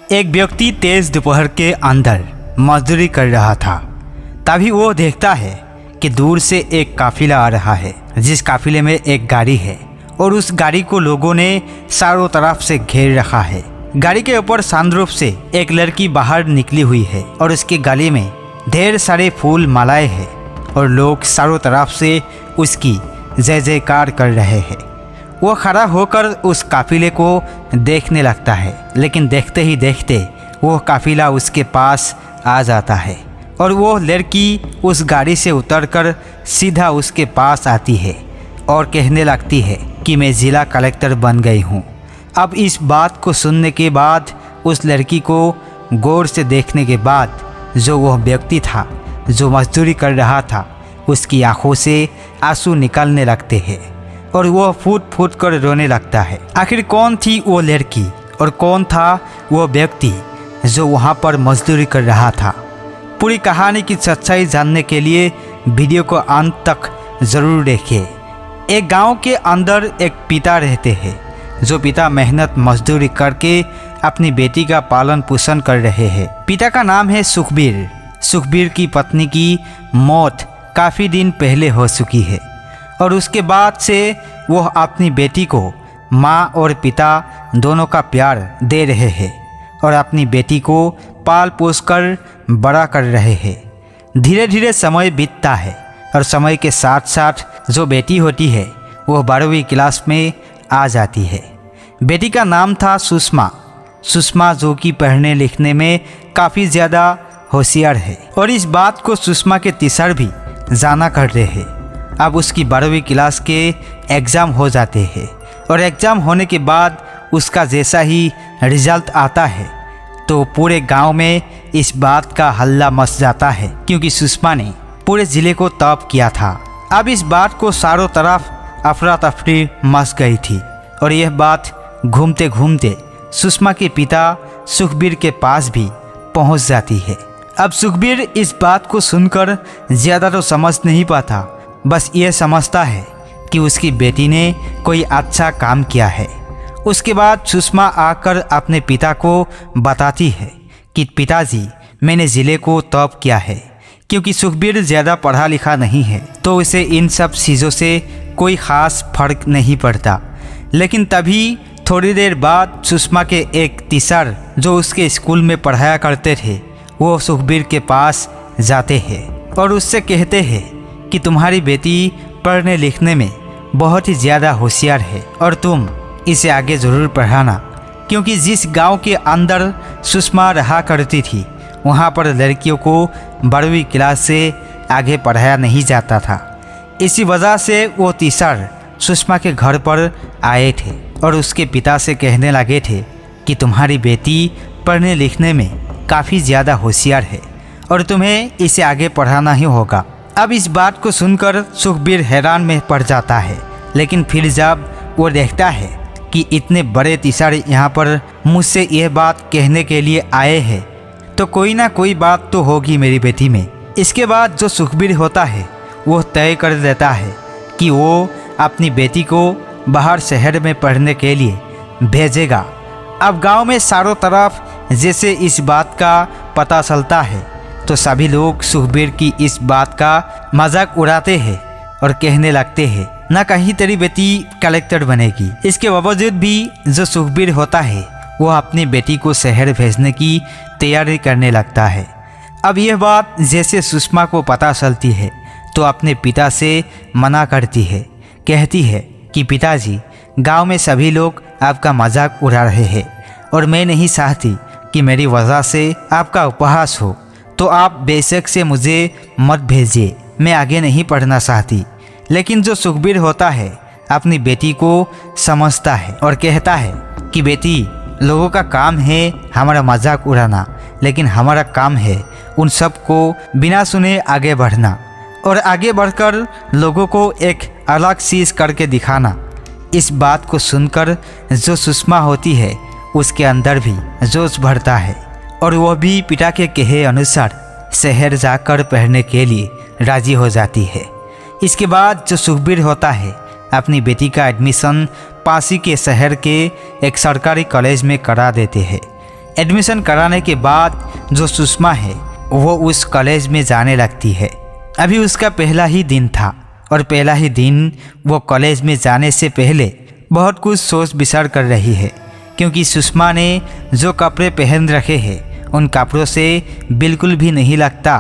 एक व्यक्ति तेज दोपहर के अंदर मजदूरी कर रहा था। तभी वो देखता है कि दूर से एक काफिला आ रहा है, जिस काफिले में एक गाड़ी है और उस गाड़ी को लोगों ने चारों तरफ से घेर रखा है। गाड़ी के ऊपर शांत रूप से एक लड़की बाहर निकली हुई है और उसके गले में ढेर सारे फूल मालाएं हैं और लोग चारों तरफ से उसकी जय जयकार कर रहे हैं। वो खड़ा होकर उस काफिले को देखने लगता है, लेकिन देखते ही देखते वो काफिला उसके पास आ जाता है और वो लड़की उस गाड़ी से उतरकर सीधा उसके पास आती है और कहने लगती है कि मैं ज़िला कलेक्टर बन गई हूँ। अब इस बात को सुनने के बाद उस लड़की को गौर से देखने के बाद जो वह व्यक्ति था जो मजदूरी कर रहा था, उसकी आंखों से आंसू निकलने लगते हैं और वह फूट फूट कर रोने लगता है। आखिर कौन थी वो लड़की और कौन था वो व्यक्ति जो वहाँ पर मजदूरी कर रहा था? पूरी कहानी की सच्चाई जानने के लिए वीडियो को अंत तक ज़रूर देखिए। एक गांव के अंदर एक पिता रहते हैं, जो पिता मेहनत मजदूरी करके अपनी बेटी का पालन पोषण कर रहे हैं। पिता का नाम है सुखबीर। सुखबीर की पत्नी की मौत काफ़ी दिन पहले हो चुकी है और उसके बाद से वह अपनी बेटी को माँ और पिता दोनों का प्यार दे रहे हैं और अपनी बेटी को पाल पोस कर बड़ा कर रहे हैं। धीरे धीरे समय बीतता है और समय के साथ साथ जो बेटी होती है वह 12वीं क्लास में आ जाती है। बेटी का नाम था सुषमा। सुषमा जो कि पढ़ने लिखने में काफ़ी ज़्यादा होशियार है और इस बात को सुषमा के टीचर भी जाना करते हैं। अब उसकी 12वीं क्लास के एग्ज़ाम हो जाते हैं और एग्ज़ाम होने के बाद उसका जैसा ही रिजल्ट आता है तो पूरे गांव में इस बात का हल्ला मच जाता है, क्योंकि सुषमा ने पूरे ज़िले को टॉप किया था। अब इस बात को चारों तरफ अफरा तफरी मच गई थी और यह बात घूमते घूमते सुषमा के पिता सुखबीर के पास भी पहुंच जाती है। अब सुखबीर इस बात को सुनकर ज़्यादा तो समझ नहीं पाता, बस ये समझता है कि उसकी बेटी ने कोई अच्छा काम किया है। उसके बाद सुषमा आकर अपने पिता को बताती है कि पिताजी, मैंने ज़िले को टॉप किया है। क्योंकि सुखबीर ज़्यादा पढ़ा लिखा नहीं है तो उसे इन सब चीज़ों से कोई ख़ास फर्क नहीं पड़ता। लेकिन तभी थोड़ी देर बाद सुषमा के एक टीचर जो उसके स्कूल में पढ़ाया करते थे वो सुखबीर के पास जाते हैं और उससे कहते हैं कि तुम्हारी बेटी पढ़ने लिखने में बहुत ही ज़्यादा होशियार है और तुम इसे आगे ज़रूर पढ़ाना। क्योंकि जिस गांव के अंदर सुषमा रहा करती थी वहां पर लड़कियों को 12वीं क्लास से आगे पढ़ाया नहीं जाता था। इसी वजह से वो टीचर सुषमा के घर पर आए थे और उसके पिता से कहने लगे थे कि तुम्हारी बेटी पढ़ने लिखने में काफ़ी ज़्यादा होशियार है और तुम्हें इसे आगे पढ़ाना ही होगा। अब इस बात को सुनकर सुखबीर हैरान में पड़ जाता है, लेकिन फिर जब वो देखता है कि इतने बड़े टीचर यहाँ पर मुझसे यह बात कहने के लिए आए हैं तो कोई ना कोई बात तो होगी मेरी बेटी में। इसके बाद जो सुखबीर होता है वो तय कर देता है कि वो अपनी बेटी को बाहर शहर में पढ़ने के लिए भेजेगा। अब गांव में चारों तरफ जैसे इस बात का पता चलता है तो सभी लोग सुखबीर की इस बात का मजाक उड़ाते हैं और कहने लगते हैं ना कहीं तेरी बेटी कलेक्टर बनेगी। इसके बावजूद भी जो सुखबीर होता है वो अपनी बेटी को शहर भेजने की तैयारी करने लगता है। अब यह बात जैसे सुषमा को पता चलती है तो अपने पिता से मना करती है, कहती है कि पिताजी, गांव में सभी लोग आपका मजाक उड़ा रहे हैं और मैं नहीं चाहती कि मेरी वजह से आपका उपहास हो, तो आप बेशक से मुझे मत भेजिए, मैं आगे नहीं पढ़ना चाहती। लेकिन जो सुखबीर होता है अपनी बेटी को समझता है और कहता है कि बेटी, लोगों का काम है हमारा मजाक उड़ाना, लेकिन हमारा काम है उन सब को बिना सुने आगे बढ़ना और आगे बढ़कर लोगों को एक अलग चीज़ करके दिखाना। इस बात को सुनकर जो सुषमा होती है उसके अंदर भी जोश भरता है और वह भी पिता के कहे अनुसार शहर जाकर पढ़ने के लिए राजी हो जाती है। इसके बाद जो सुखबीर होता है अपनी बेटी का एडमिशन पास ही के शहर के एक सरकारी कॉलेज में करा देते हैं। एडमिशन कराने के बाद जो सुषमा है वो उस कॉलेज में जाने लगती है। अभी उसका पहला ही दिन था और पहला ही दिन वो कॉलेज में जाने से पहले बहुत कुछ सोच विचार कर रही है, क्योंकि सुषमा ने जो कपड़े पहन रखे हैं उन कपड़ों से बिल्कुल भी नहीं लगता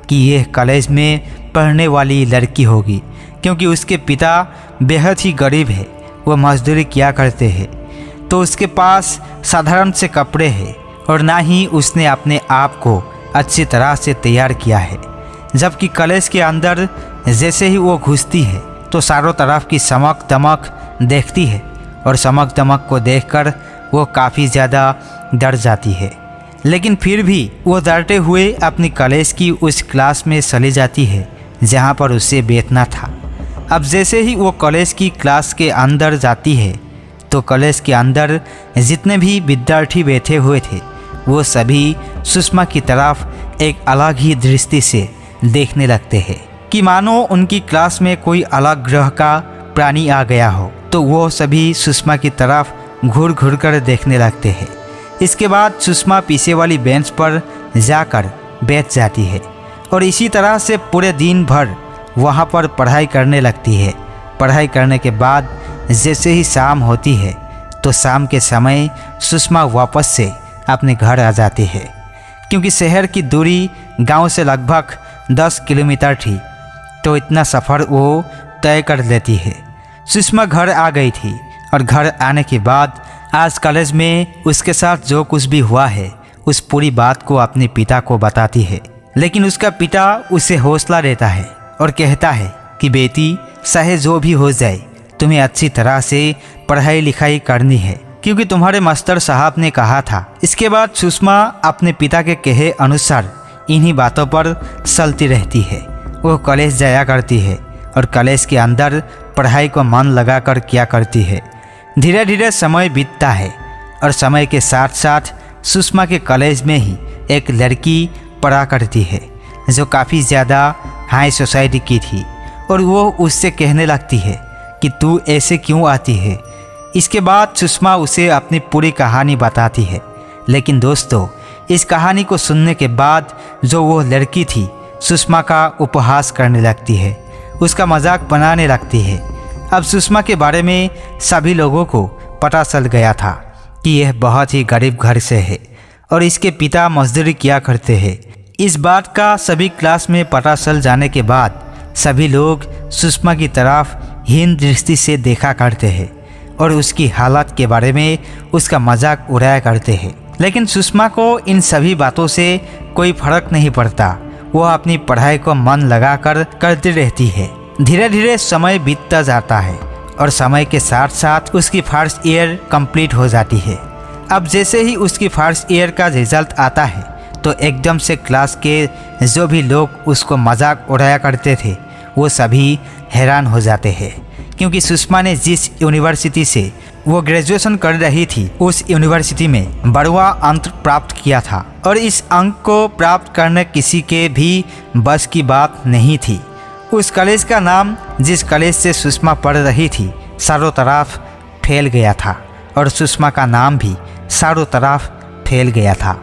कि यह कॉलेज में पढ़ने वाली लड़की होगी, क्योंकि उसके पिता बेहद ही गरीब है, वो मजदूरी किया करते हैं, तो उसके पास साधारण से कपड़े हैं और ना ही उसने अपने आप को अच्छी तरह से तैयार किया है। जबकि कॉलेज के अंदर जैसे ही वो घुसती है तो चारों तरफ की चमक दमक देखती है और चमक दमक को देखकर वो काफ़ी ज़्यादा डर जाती है, लेकिन फिर भी वो डरते हुए अपनी कॉलेज की उस क्लास में चली जाती है जहाँ पर उसे बैठना था। अब जैसे ही वो कॉलेज की क्लास के अंदर जाती है तो कॉलेज के अंदर जितने भी विद्यार्थी बैठे हुए थे वो सभी सुषमा की तरफ एक अलग ही दृष्टि से देखने लगते हैं कि मानो उनकी क्लास में कोई अलग ग्रह का प्राणी आ गया हो। तो वो सभी सुषमा की तरफ घूर घूर कर देखने लगते हैं। इसके बाद सुषमा पीछे वाली बेंच पर जाकर बैठ जाती है और इसी तरह से पूरे दिन भर वहाँ पर पढ़ाई करने लगती है। पढ़ाई करने के बाद जैसे ही शाम होती है तो शाम के समय सुषमा वापस से अपने घर आ जाती है, क्योंकि शहर की दूरी गांव से लगभग 10 किलोमीटर थी, तो इतना सफ़र वो तय कर लेती है। सुषमा घर आ गई थी और घर आने के बाद आज कॉलेज में उसके साथ जो कुछ भी हुआ है उस पूरी बात को अपने पिता को बताती है। लेकिन उसका पिता उसे हौसला देता है और कहता है कि बेटी, चाहे जो भी हो जाए तुम्हें अच्छी तरह से पढ़ाई लिखाई करनी है, क्योंकि तुम्हारे मास्टर साहब ने कहा था। इसके बाद सुषमा अपने पिता के कहे अनुसार इन्हीं बातों पर चलती रहती है। वो कॉलेज जाया करती है और कॉलेज के अंदर पढ़ाई को मन लगाकर किया करती है। धीरे धीरे समय बीतता है और समय के साथ साथ सुषमा के कॉलेज में ही एक लड़की पढ़ा करती है जो काफ़ी ज़्यादा हाई सोसाइटी की थी, और वो उससे कहने लगती है कि तू ऐसे क्यों आती है। इसके बाद सुषमा उसे अपनी पूरी कहानी बताती है। लेकिन दोस्तों, इस कहानी को सुनने के बाद जो वो लड़की थी सुषमा का उपहास करने लगती है, उसका मजाक बनाने लगती है। अब सुषमा के बारे में सभी लोगों को पता चल गया था कि यह बहुत ही गरीब घर से है और इसके पिता मजदूरी किया करते हैं। इस बात का सभी क्लास में पता चल जाने के बाद सभी लोग सुषमा की तरफ हीन दृष्टि से देखा करते हैं और उसकी हालत के बारे में उसका मजाक उड़ाया करते हैं। लेकिन सुषमा को इन सभी बातों से कोई फर्क नहीं पड़ता। वो अपनी पढ़ाई को मन लगाकर करती रहती है। धीरे धीरे समय बीतता जाता है और समय के साथ साथ उसकी फर्स्ट ईयर कंप्लीट हो जाती है। अब जैसे ही उसकी फर्स्ट ईयर का रिजल्ट आता है तो एकदम से क्लास के जो भी लोग उसको मजाक उड़ाया करते थे वो सभी हैरान हो जाते हैं, क्योंकि सुषमा ने जिस यूनिवर्सिटी से वो ग्रेजुएशन कर रही थी उस यूनिवर्सिटी में बढ़वा अंक प्राप्त किया था, और इस अंक को प्राप्त करने किसी के भी बस की बात नहीं थी। उस कॉलेज का नाम जिस कॉलेज से सुषमा पढ़ रही थी चारों तरफ फैल गया था और सुषमा का नाम भी चारों तरफ फैल गया था।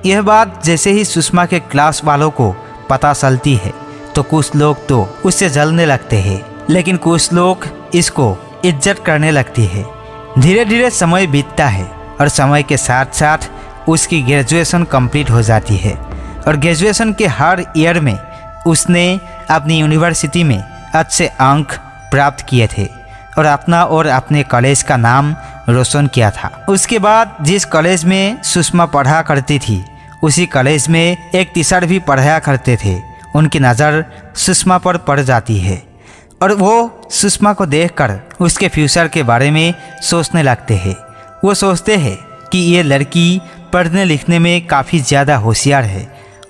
यह बात जैसे ही सुषमा के क्लास वालों को पता चलती है तो कुछ लोग तो उससे जलने लगते हैं, लेकिन कुछ लोग इसको इज्जत करने लगती है। धीरे धीरे समय बीतता है और समय के साथ साथ उसकी ग्रेजुएशन कंप्लीट हो जाती है, और ग्रेजुएशन के हर ईयर में उसने अपनी यूनिवर्सिटी में अच्छे अंक प्राप्त किए थे और अपना और अपने कॉलेज का नाम रोशन किया था। उसके बाद जिस कॉलेज में सुषमा पढ़ा करती थी उसी कॉलेज में एक टीचर भी पढ़ाया करते थे। उनकी नज़र सुषमा पर पड़ जाती है और वो सुषमा को देखकर उसके फ्यूचर के बारे में सोचने लगते हैं। वो सोचते हैं कि ये लड़की पढ़ने लिखने में काफ़ी ज़्यादा होशियार है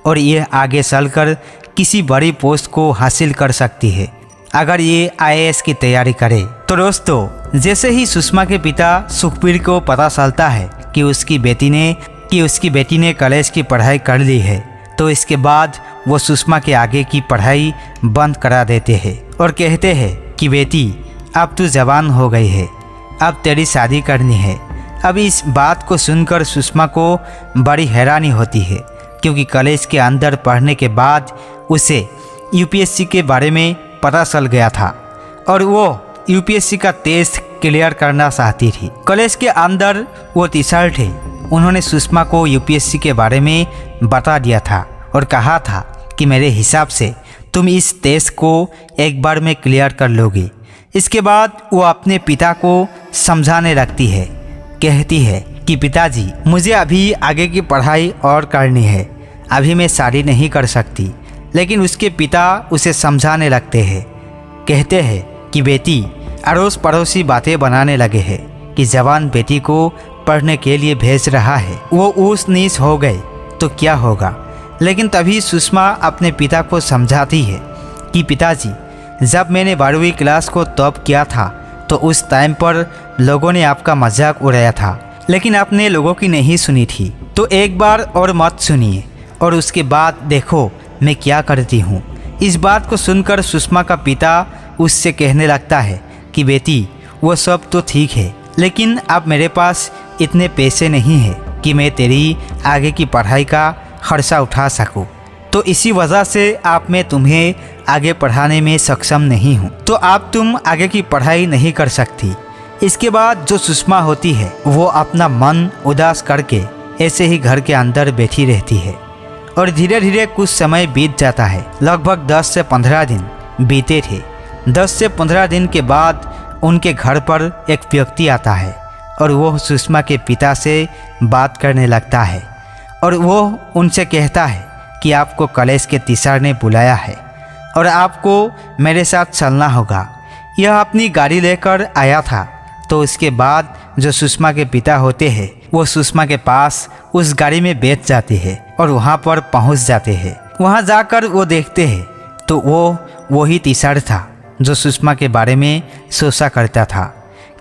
और ये आगे चलकर किसी बड़ी पोस्ट को हासिल कर सकती है अगर ये IAS की तैयारी करे। तो दोस्तों, जैसे ही सुषमा के पिता सुखबीर को पता चलता है कि उसकी बेटी ने कॉलेज की पढ़ाई कर ली है, तो इसके बाद वो सुषमा के आगे की पढ़ाई बंद करा देते हैं और कहते हैं कि बेटी, अब तू जवान हो गई है, अब तेरी शादी करनी है, अब इस बात को सुनकर सुषमा को बड़ी हैरानी होती है, क्योंकि कॉलेज के अंदर पढ़ने के बाद उसे यूपीएससी के बारे में पता चल गया था और वो यूपीएससी का टेस्ट क्लियर करना चाहती थी। कॉलेज के अंदर वो टीचर थे, उन्होंने सुषमा को यूपीएससी के बारे में बता दिया था और कहा था कि मेरे हिसाब से तुम इस टेस्ट को एक बार में क्लियर कर लोगी। इसके बाद वो अपने पिता को समझाने लगती है, कहती है कि पिताजी मुझे अभी आगे की पढ़ाई और करनी है, अभी मैं शादी नहीं कर सकती। लेकिन उसके पिता उसे समझाने लगते हैं, कहते हैं कि बेटी अड़ोस पड़ोसी बातें बनाने लगे हैं कि जवान बेटी को पढ़ने के लिए भेज रहा है, वो ऊंच नीच हो गए तो क्या होगा। लेकिन तभी सुषमा अपने पिता को समझाती है कि पिताजी जब मैंने 12वीं क्लास को टॉप किया था तो उस टाइम पर लोगों ने आपका मजाक उड़ाया था, लेकिन आपने लोगों की नहीं सुनी थी, तो एक बार और मत सुनिए और उसके बाद देखो मैं क्या करती हूँ। इस बात को सुनकर सुषमा का पिता उससे कहने लगता है कि बेटी वो सब तो ठीक है, लेकिन अब मेरे पास इतने पैसे नहीं है कि मैं तेरी आगे की पढ़ाई का खर्चा उठा सकूं, तो इसी वजह से आप मैं तुम्हें आगे पढ़ाने में सक्षम नहीं हूं, तो आप तुम आगे की पढ़ाई नहीं कर सकती। इसके बाद जो सुषमा होती है वो अपना मन उदास करके ऐसे ही घर के अंदर बैठी रहती है और धीरे धीरे कुछ समय बीत जाता है। लगभग 10 से 15 दिन बीते थे। 10 से 15 दिन के बाद उनके घर पर एक व्यक्ति आता है और वो सुषमा के पिता से बात करने लगता है और वो उनसे कहता है कि आपको कॉलेज के टीचर ने बुलाया है और आपको मेरे साथ चलना होगा। यह अपनी गाड़ी लेकर आया था, तो उसके बाद जो सुषमा के पिता होते हैं वो सुषमा के पास उस गाड़ी में बैठ जाते हैं और वहाँ पर पहुँच जाते हैं। वहाँ जाकर वो देखते हैं तो वो वही टीचर था जो सुषमा के बारे में सोचा करता था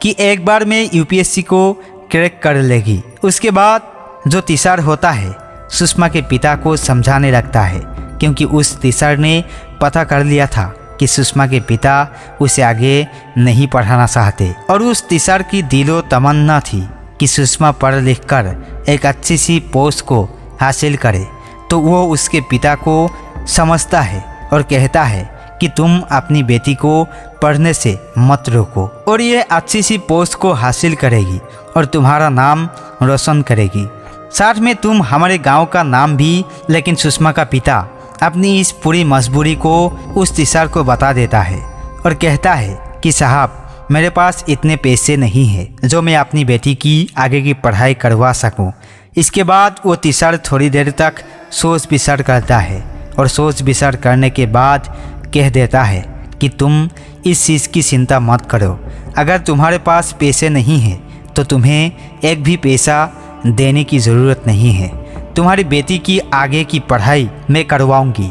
कि एक बार में यूपीएससी को क्रैक कर लेगी। उसके बाद जो टीचर होता है सुषमा के पिता को समझाने लगता है, क्योंकि उस टीचर ने पता कर लिया था कि सुषमा के पिता उसे आगे नहीं पढ़ाना चाहते और उस टीचर की दिलो तमन्ना थी कि सुषमा पढ़ लिख कर एक अच्छी सी पोस्ट को हासिल करे। तो वो उसके पिता को समझता है और कहता है कि तुम अपनी बेटी को पढ़ने से मत रोको और ये अच्छी सी पोस्ट को हासिल करेगी और तुम्हारा नाम रोशन करेगी, साथ में तुम हमारे गांव का नाम भी। लेकिन सुषमा का पिता अपनी इस पूरी मजबूरी को उस टीचर को बता देता है और कहता है कि साहब मेरे पास इतने पैसे नहीं है जो मैं अपनी बेटी की आगे की पढ़ाई करवा सकूं। इसके बाद वो टीचर थोड़ी देर तक सोच विचार करता है और सोच विचार करने के बाद कह देता है कि तुम इस चीज़ की चिंता मत करो, अगर तुम्हारे पास पैसे नहीं हैं तो तुम्हें एक भी पैसा देने की ज़रूरत नहीं है। तुम्हारी बेटी की आगे की पढ़ाई मैं करवाऊंगी,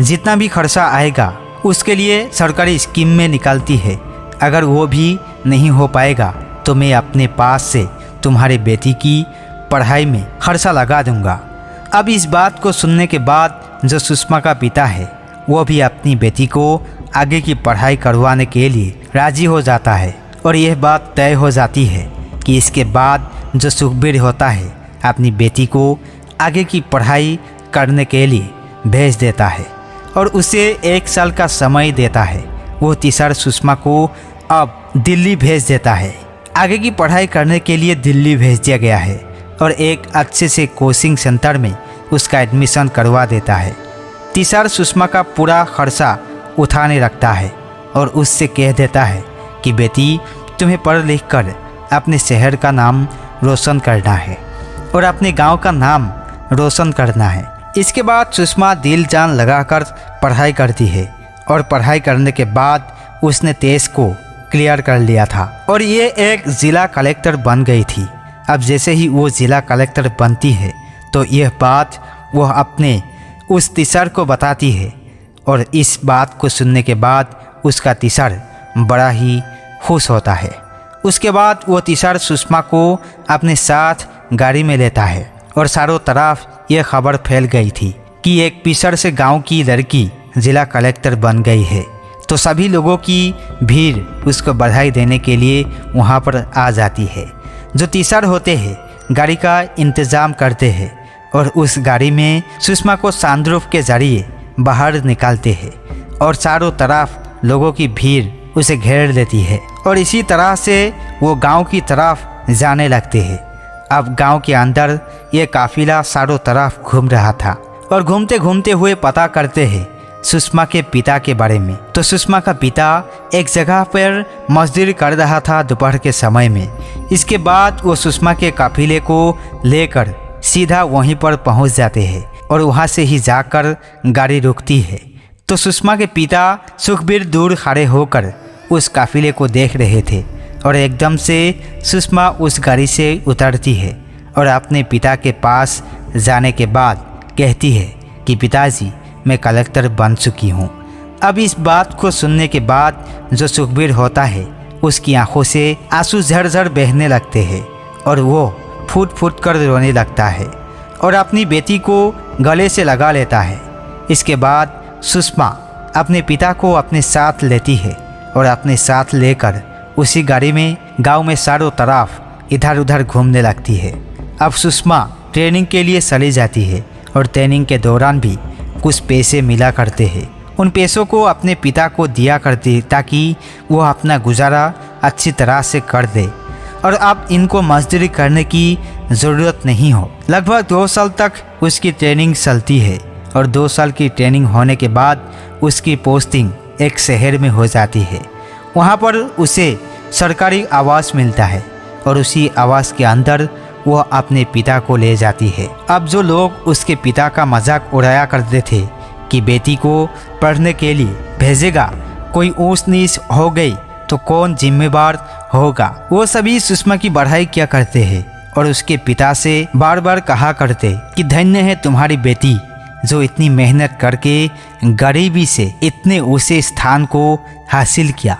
जितना भी खर्चा आएगा उसके लिए सरकारी स्कीम में निकालती है, अगर वो भी नहीं हो पाएगा तो मैं अपने पास से तुम्हारी बेटी की पढ़ाई में खर्चा लगा दूंगा। अब इस बात को सुनने के बाद जो सुषमा का पिता है वो भी अपनी बेटी को आगे की पढ़ाई करवाने के लिए राजी हो जाता है और यह बात तय हो जाती है कि इसके बाद जो सुखबीर होता है अपनी बेटी को आगे की पढ़ाई करने के लिए भेज देता है और उसे 1 साल का समय देता है। वो टीचर सुषमा को अब दिल्ली भेज देता है। आगे की पढ़ाई करने के लिए दिल्ली भेज दिया गया है और एक अच्छे से कोचिंग सेंटर में उसका एडमिशन करवा देता है। टीचर सुषमा का पूरा खर्चा उठाने लगता है और उससे कह देता है कि बेटी तुम्हें पढ़ लिख कर अपने शहर का नाम रोशन करना है और अपने गांव का नाम रोशन करना है। इसके बाद सुषमा दिल जान लगाकर पढ़ाई करती है और पढ़ाई करने के बाद उसने टेस्ट को क्लियर कर लिया था और ये एक ज़िला कलेक्टर बन गई थी। अब जैसे ही वो ज़िला कलेक्टर बनती है तो यह बात वह अपने उस टीचर को बताती है और इस बात को सुनने के बाद उसका टीचर बड़ा ही खुश होता है। उसके बाद वो टीचर सुषमा को अपने साथ गाड़ी में लेता है और चारों तरफ यह खबर फैल गई थी कि एक पिछड़ से गांव की लड़की जिला कलेक्टर बन गई है। तो सभी लोगों की भीड़ उसको बधाई देने के लिए वहां पर आ जाती है। जो टीचर होते हैं गाड़ी का इंतज़ाम करते हैं और उस गाड़ी में सुषमा को सनरूफ के जरिए बाहर निकालते हैं और चारों तरफ लोगों की भीड़ उसे घेर लेती है और इसी तरह से वो गांव की तरफ जाने लगते हैं। अब गांव के अंदर ये काफिला चारों तरफ घूम रहा था और घूमते घूमते हुए पता करते हैं सुषमा के पिता के बारे में। तो सुषमा का पिता एक जगह पर मजदूरी कर रहा था दोपहर के समय में। इसके बाद वो सुषमा के काफिले को लेकर सीधा वहीं पर पहुंच जाते हैं और वहां से ही जाकर गाड़ी रुकती है। तो सुषमा के पिता सुखबीर दूर खड़े होकर उस काफिले को देख रहे थे और एकदम से सुषमा उस गाड़ी से उतरती है और अपने पिता के पास जाने के बाद कहती है कि पिताजी, मैं कलेक्टर बन चुकी हूँ। अब इस बात को सुनने के बाद जो सुखबीर होता है उसकी आंखों से आंसू झरझर बहने लगते हैं और वो फूट फूट कर रोने लगता है और अपनी बेटी को गले से लगा लेता है। इसके बाद सुषमा अपने पिता को अपने साथ लेती है और अपने साथ लेकर उसी गाड़ी में गांव में चारों तरफ इधर उधर घूमने लगती है। अब सुषमा ट्रेनिंग के लिए चली जाती है और ट्रेनिंग के दौरान भी कुछ पैसे मिला करते हैं। उन पैसों को अपने पिता को दिया करती ताकि वो अपना गुजारा अच्छी तरह से कर दे और अब इनको मजदूरी करने की ज़रूरत नहीं हो। लगभग 2 साल तक उसकी ट्रेनिंग चलती है और 2 साल की ट्रेनिंग होने के बाद उसकी पोस्टिंग एक शहर में हो जाती है। वहाँ पर उसे सरकारी आवास मिलता है और उसी आवास के अंदर वह अपने पिता को ले जाती है। अब जो लोग उसके पिता का मजाक उड़ाया करते थे कि बेटी को पढ़ने के लिए भेजेगा, कोई ऊंच नीच हो गई तो कौन जिम्मेवार होगा, वो सभी सुषमा की बढ़ाई किया करते हैं और उसके पिता से बार बार कहा करते कि धन्य है तुम्हारी बेटी जो इतनी मेहनत करके गरीबी से इतने ऊंचे स्थान को हासिल किया।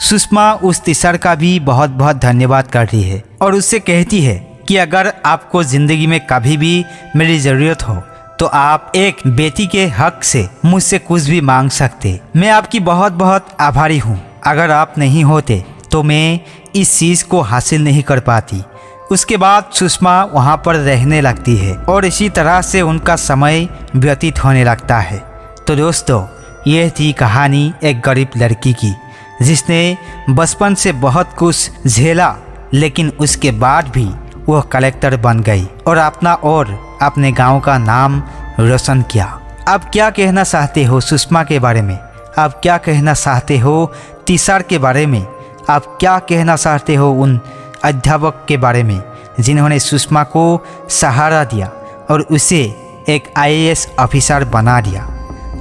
सुषमा उस टीचर का भी बहुत बहुत धन्यवाद करती है और उससे कहती है कि अगर आपको ज़िंदगी में कभी भी मेरी ज़रूरत हो तो आप एक बेटी के हक से मुझसे कुछ भी मांग सकते। मैं आपकी बहुत बहुत आभारी हूँ। अगर आप नहीं होते तो मैं इस चीज़ को हासिल नहीं कर पाती। उसके बाद सुषमा वहाँ पर रहने लगती है और इसी तरह से उनका समय व्यतीत होने लगता है। तो दोस्तों, यह थी कहानी एक गरीब लड़की की जिसने बचपन से बहुत कुछ झेला, लेकिन उसके बाद भी वह कलेक्टर बन गई और अपना और अपने गांव का नाम रोशन किया। आप क्या कहना चाहते हो सुषमा के बारे में? आप क्या कहना चाहते हो टीचर के बारे में? आप क्या कहना चाहते हो उन अध्यापक के बारे में जिन्होंने सुषमा को सहारा दिया और उसे एक IAS ऑफिसर बना दिया?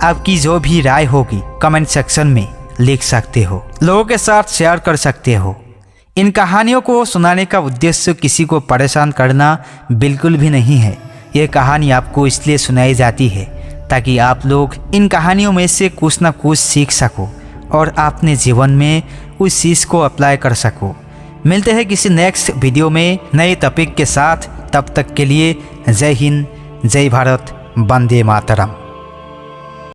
आपकी जो भी राय होगी कमेंट सेक्शन में लिख सकते हो, लोगों के साथ शेयर कर सकते हो। इन कहानियों को सुनाने का उद्देश्य किसी को परेशान करना बिल्कुल भी नहीं है। ये कहानी आपको इसलिए सुनाई जाती है ताकि आप लोग इन कहानियों में से कुछ ना कुछ सीख सको और अपने जीवन में उस चीज़ को अप्लाई कर सको। मिलते हैं किसी नेक्स्ट वीडियो में नए टॉपिक के साथ। तब तक के लिए जय हिंद, जय भारत, वंदे मातरम।